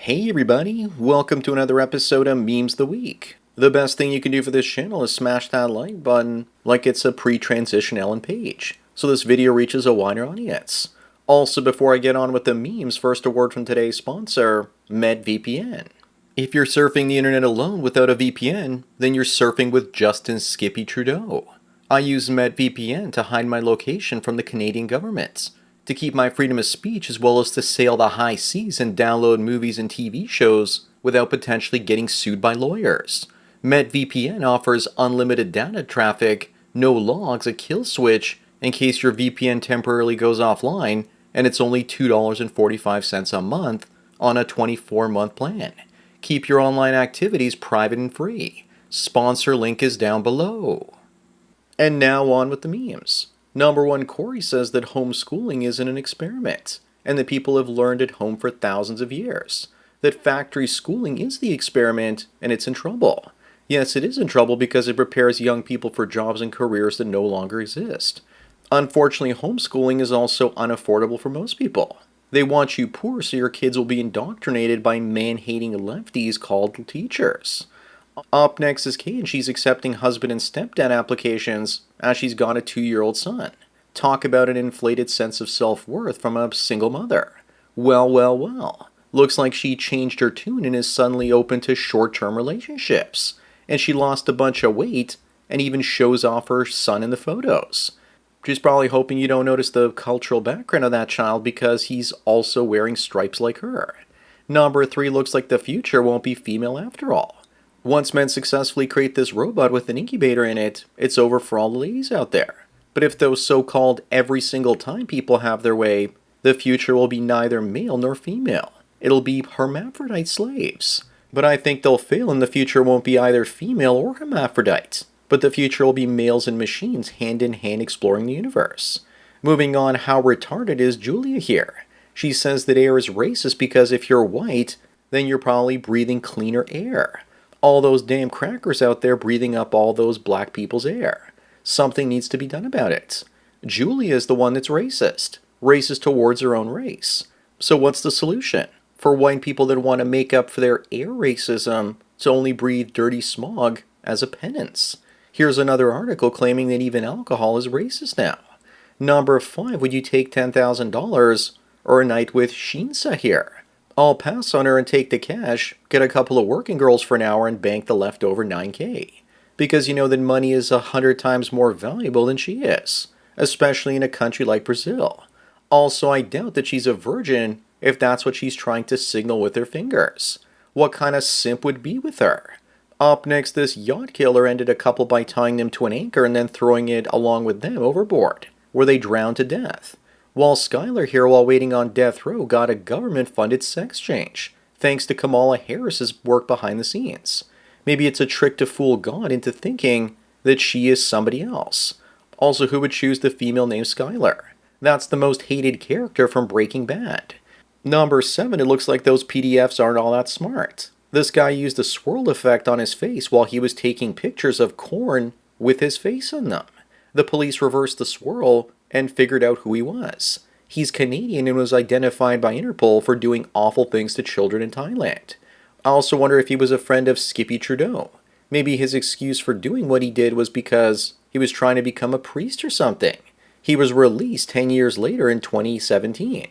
Hey everybody, welcome to another episode of Memes the Week. The best thing you can do for this channel is smash that like button like it's a pre-transition Ellen page, so this video reaches a wider audience. Also, before I get on with the memes, first a word from today's sponsor, MedVPN. If you're surfing the internet alone without a VPN, then you're surfing with Justin Skippy Trudeau. I use MedVPN to hide my location from the Canadian government, to keep my freedom of speech, as well as to sail the high seas and download movies and TV shows without potentially getting sued by lawyers. MedVPN offers unlimited data traffic, no logs, a kill switch in case your VPN temporarily goes offline, and it's only $2.45 a month on a 24-month plan. Keep your online activities private and free. Sponsor link is down below. And now on with the memes. Number one, Corey says that homeschooling isn't an experiment, and that people have learned at home for thousands of years. That factory schooling is the experiment, and it's in trouble. Yes, it is in trouble because it prepares young people for jobs and careers that no longer exist. Unfortunately, homeschooling is also unaffordable for most people. They want you poor so your kids will be indoctrinated by man-hating lefties called teachers. Up next is Kate, and she's accepting husband and stepdad applications as she's got a 2-year-old son. Talk about an inflated sense of self-worth from a single mother. Well. Looks like she changed her tune and is suddenly open to short-term relationships. And she lost a bunch of weight and even shows off her son in the photos. She's probably hoping you don't notice the cultural background of that child because he's also wearing stripes like her. Number 3, looks like the future won't be female after all. Once men successfully create this robot with an incubator in it, it's over for all the ladies out there. But if those so-called every single time people have their way, the future will be neither male nor female. It'll be hermaphrodite slaves. But I think they'll fail, and the future won't be either female or hermaphrodite. But the future will be males and machines hand in hand exploring the universe. Moving on, how retarded is Julia here? She says that air is racist because if you're white, then you're probably breathing cleaner air. All those damn crackers out there breathing up all those black people's air. Something needs to be done about it. Julia is the one that's racist. Racist towards her own race. So what's the solution? For white people that want to make up for their air racism to only breathe dirty smog as a penance. Here's another article claiming that even alcohol is racist now. Number 5, would you take $10,000 or a night with Shinsa here? I'll pass on her and take the cash, get a couple of working girls for an hour and bank the leftover $9K. Because you know that money is 100 times more valuable than she is, especially in a country like Brazil. Also, I doubt that she's a virgin if that's what she's trying to signal with her fingers. What kind of simp would be with her? Up next, this yacht killer ended a couple by tying them to an anchor and then throwing it along with them overboard, where they drowned to death. While Skylar here, while waiting on death row, got a government-funded sex change, thanks to Kamala Harris's work behind the scenes. Maybe it's a trick to fool God into thinking that she is somebody else. Also, who would choose the female named Skylar? That's the most hated character from Breaking Bad. Number 7, it looks like those PDFs aren't all that smart. This guy used a swirl effect on his face while he was taking pictures of corn with his face on them. The police reversed the swirl and figured out who he was. He's Canadian and was identified by Interpol for doing awful things to children in Thailand. I also wonder if he was a friend of Skippy Trudeau. Maybe his excuse for doing what he did was because he was trying to become a priest or something. He was released 10 years later in 2017.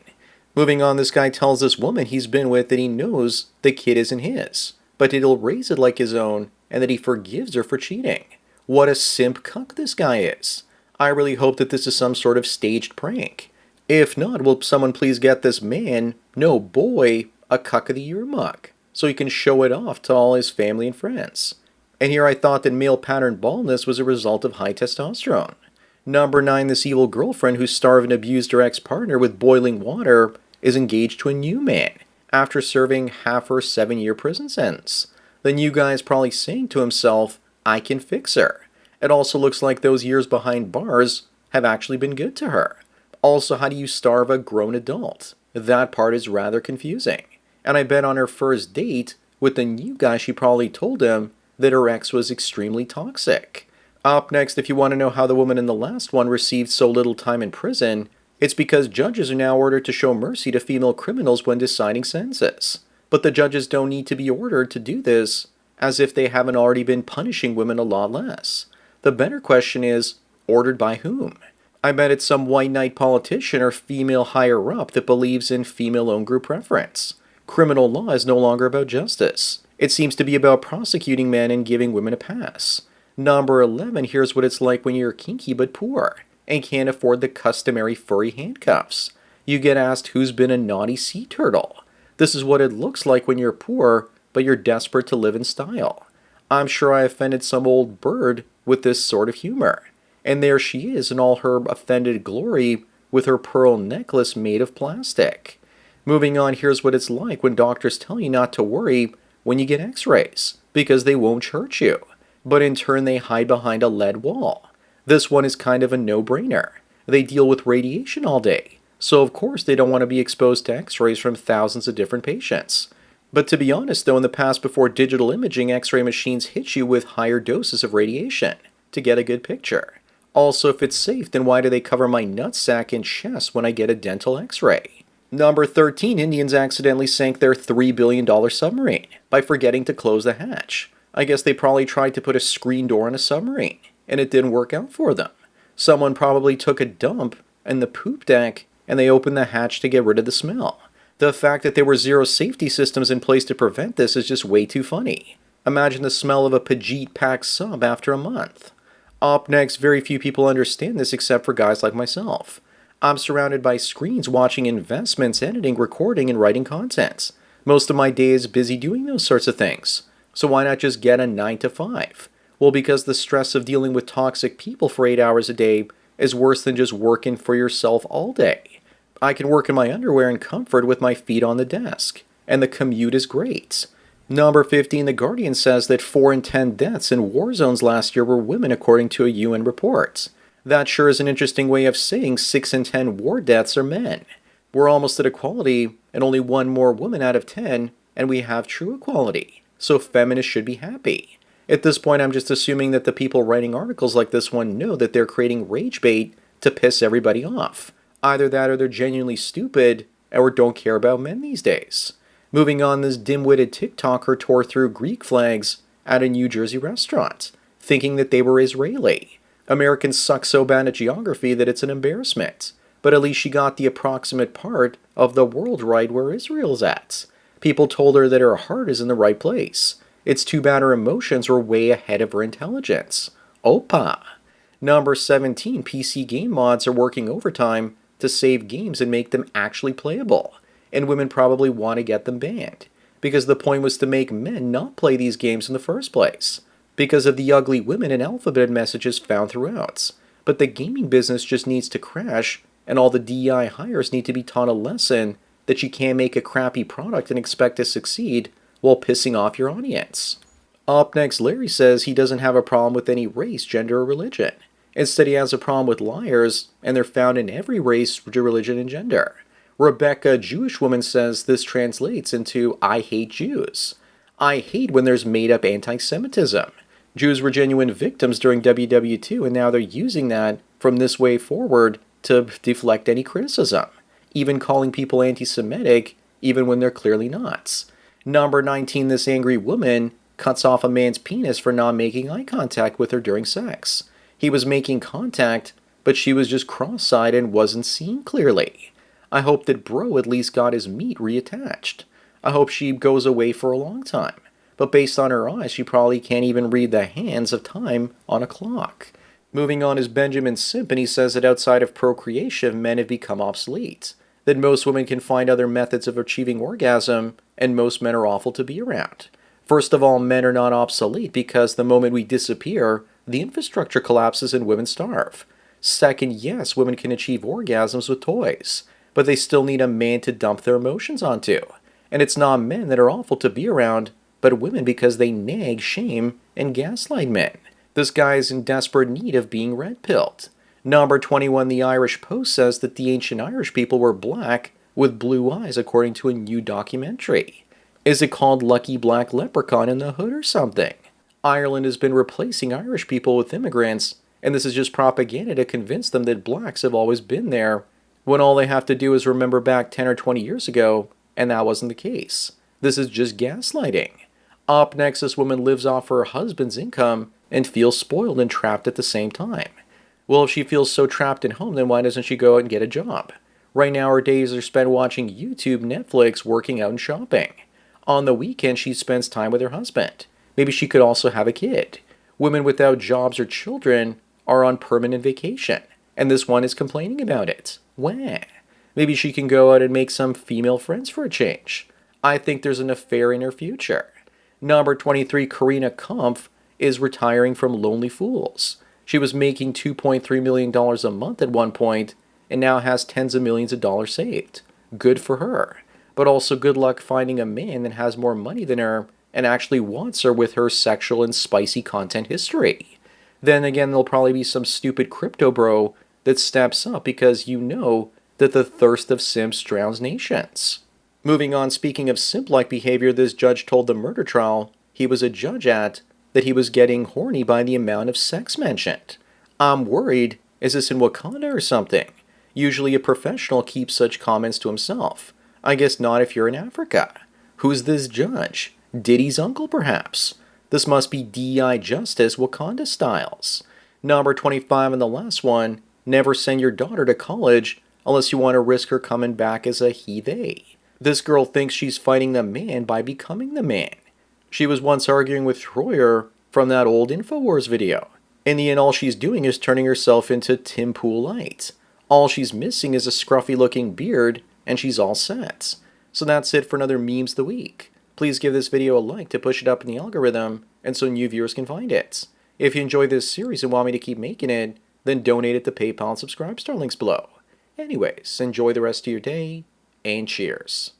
Moving on, this guy tells this woman he's been with that he knows the kid isn't his, but he'll raise it like his own and that he forgives her for cheating. What a simp cuck this guy is. I really hope that this is some sort of staged prank. If not, will someone please get this man, no boy, a Cuck of the Year mug, so he can show it off to all his family and friends. And here I thought that male pattern baldness was a result of high testosterone. Number 9, this evil girlfriend who starved and abused her ex-partner with boiling water is engaged to a new man after serving half her 7-year prison sentence. The new guy is probably saying to himself, I can fix her. It also looks like those years behind bars have actually been good to her. Also, how do you starve a grown adult? That part is rather confusing. And I bet on her first date with the new guy she probably told him that her ex was extremely toxic. Up next, if you want to know how the woman in the last one received so little time in prison, it's because judges are now ordered to show mercy to female criminals when deciding sentences. But the judges don't need to be ordered to do this, as if they haven't already been punishing women a lot less. The better question is, ordered by whom? I bet it's some white knight politician or female higher up that believes in female-owned group preference. Criminal law is no longer about justice. It seems to be about prosecuting men and giving women a pass. Number 11, here's what it's like when you're kinky but poor and can't afford the customary furry handcuffs. You get asked who's been a naughty sea turtle. This is what it looks like when you're poor, but you're desperate to live in style. I'm sure I offended some old bird with this sort of humor. And there she is in all her offended glory with her pearl necklace made of plastic. Moving on, here's what it's like when doctors tell you not to worry when you get x-rays, because they won't hurt you. But in turn, they hide behind a lead wall. This one is kind of a no-brainer. They deal with radiation all day, so of course they don't want to be exposed to x-rays from thousands of different patients. But to be honest though, in the past before digital imaging, x-ray machines hit you with higher doses of radiation to get a good picture. Also, if it's safe, then why do they cover my nutsack and chest when I get a dental x-ray? Number 13, Indians accidentally sank their $3 billion submarine by forgetting to close the hatch. I guess they probably tried to put a screen door on a submarine, and it didn't work out for them. Someone probably took a dump in the poop deck, and they opened the hatch to get rid of the smell. The fact that there were zero safety systems in place to prevent this is just way too funny. Imagine the smell of a Pajit packed sub after a month. Up next, very few people understand this except for guys like myself. I'm surrounded by screens watching investments, editing, recording, and writing content. Most of my day is busy doing those sorts of things. So why not just get a 9 to 5? Well, because the stress of dealing with toxic people for 8 hours a day is worse than just working for yourself all day. I can work in my underwear in comfort with my feet on the desk, and the commute is great. Number 15, The Guardian says that 4 in 10 deaths in war zones last year were women according to a UN report. That sure is an interesting way of saying 6 in 10 war deaths are men. We're almost at equality, and only 1 more woman out of 10, and we have true equality. So feminists should be happy. At this point, I'm just assuming that the people writing articles like this one know that they're creating rage bait to piss everybody off. Either that or they're genuinely stupid or don't care about men these days. Moving on, this dim-witted TikToker tore through Greek flags at a New Jersey restaurant, thinking that they were Israeli. Americans suck so bad at geography that it's an embarrassment. But at least she got the approximate part of the world right where Israel's at. People told her that her heart is in the right place. It's too bad her emotions were way ahead of her intelligence. Opa! Number 17, PC game mods are working overtime to save games and make them actually playable. And women probably want to get them banned, because the point was to make men not play these games in the first place, because of the ugly women and alphabet messages found throughout. But the gaming business just needs to crash, and all the DEI hires need to be taught a lesson that you can't make a crappy product and expect to succeed while pissing off your audience. Up next, Larry says he doesn't have a problem with any race, gender, or religion. Instead, he has a problem with liars, and they're found in every race, religion, and gender. Rebecca, a Jewish woman, says this translates into, I hate Jews. I hate when there's made-up anti-Semitism. Jews were genuine victims during WW2, and now they're using that from this way forward to deflect any criticism, even calling people anti-Semitic, even when they're clearly not. Number 19, this angry woman cuts off a man's penis for not making eye contact with her during sex. He was making contact, but she was just cross-eyed and wasn't seeing clearly. I hope that bro at least got his meat reattached. I hope she goes away for a long time. But based on her eyes, she probably can't even read the hands of time on a clock. Moving on is Benjamin Simp, and he says that outside of procreation, men have become obsolete. That most women can find other methods of achieving orgasm, and most men are awful to be around. First of all, men are not obsolete because the moment we disappear, the infrastructure collapses and women starve. Second, yes, women can achieve orgasms with toys, but they still need a man to dump their emotions onto. And it's not men that are awful to be around, but women because they nag, shame, and gaslight men. This guy is in desperate need of being red-pilled. Number 21, the Irish Post says that the ancient Irish people were black with blue eyes according to a new documentary. Is it called Lucky Black Leprechaun in the Hood or something? Ireland has been replacing Irish people with immigrants, and this is just propaganda to convince them that blacks have always been there, when all they have to do is remember back 10 or 20 years ago, and that wasn't the case. This is just gaslighting. Up next, this woman lives off her husband's income and feels spoiled and trapped at the same time. Well, if she feels so trapped at home, then why doesn't she go out and get a job? Right now, her days are spent watching YouTube, Netflix, working out, and shopping. On the weekend, she spends time with her husband. Maybe she could also have a kid. Women without jobs or children are on permanent vacation, and this one is complaining about it. Wah. Maybe she can go out and make some female friends for a change. I think there's an affair in her future. Number 23, Karina Kampf, is retiring from Lonely Fools. She was making $2.3 million a month at one point and now has tens of millions of dollars saved. Good for her. But also good luck finding a man that has more money than her and actually wants her with her sexual and spicy content history. Then again, there'll probably be some stupid crypto bro that steps up because you know that the thirst of simps drowns nations. Moving on, speaking of simp-like behavior, this judge told the murder trial he was a judge at that he was getting horny by the amount of sex mentioned. I'm worried, is this in Wakanda or something? Usually a professional keeps such comments to himself. I guess not if you're in Africa. Who's this judge? Diddy's uncle, perhaps? This must be DEI justice Wakanda styles. Number 25 and the last one, never send your daughter to college unless you want to risk her coming back as a he-they. This girl thinks she's fighting the man by becoming the man. She was once arguing with Troyer from that old InfoWars video. In the end, all she's doing is turning herself into Tim Pool Light. All she's missing is a scruffy-looking beard, and she's all set. So that's it for another Memes the Week. Please give this video a like to push it up in the algorithm, and so new viewers can find it. If you enjoy this series and want me to keep making it, then donate at the PayPal and subscribe star links below. Anyways, enjoy the rest of your day, and cheers.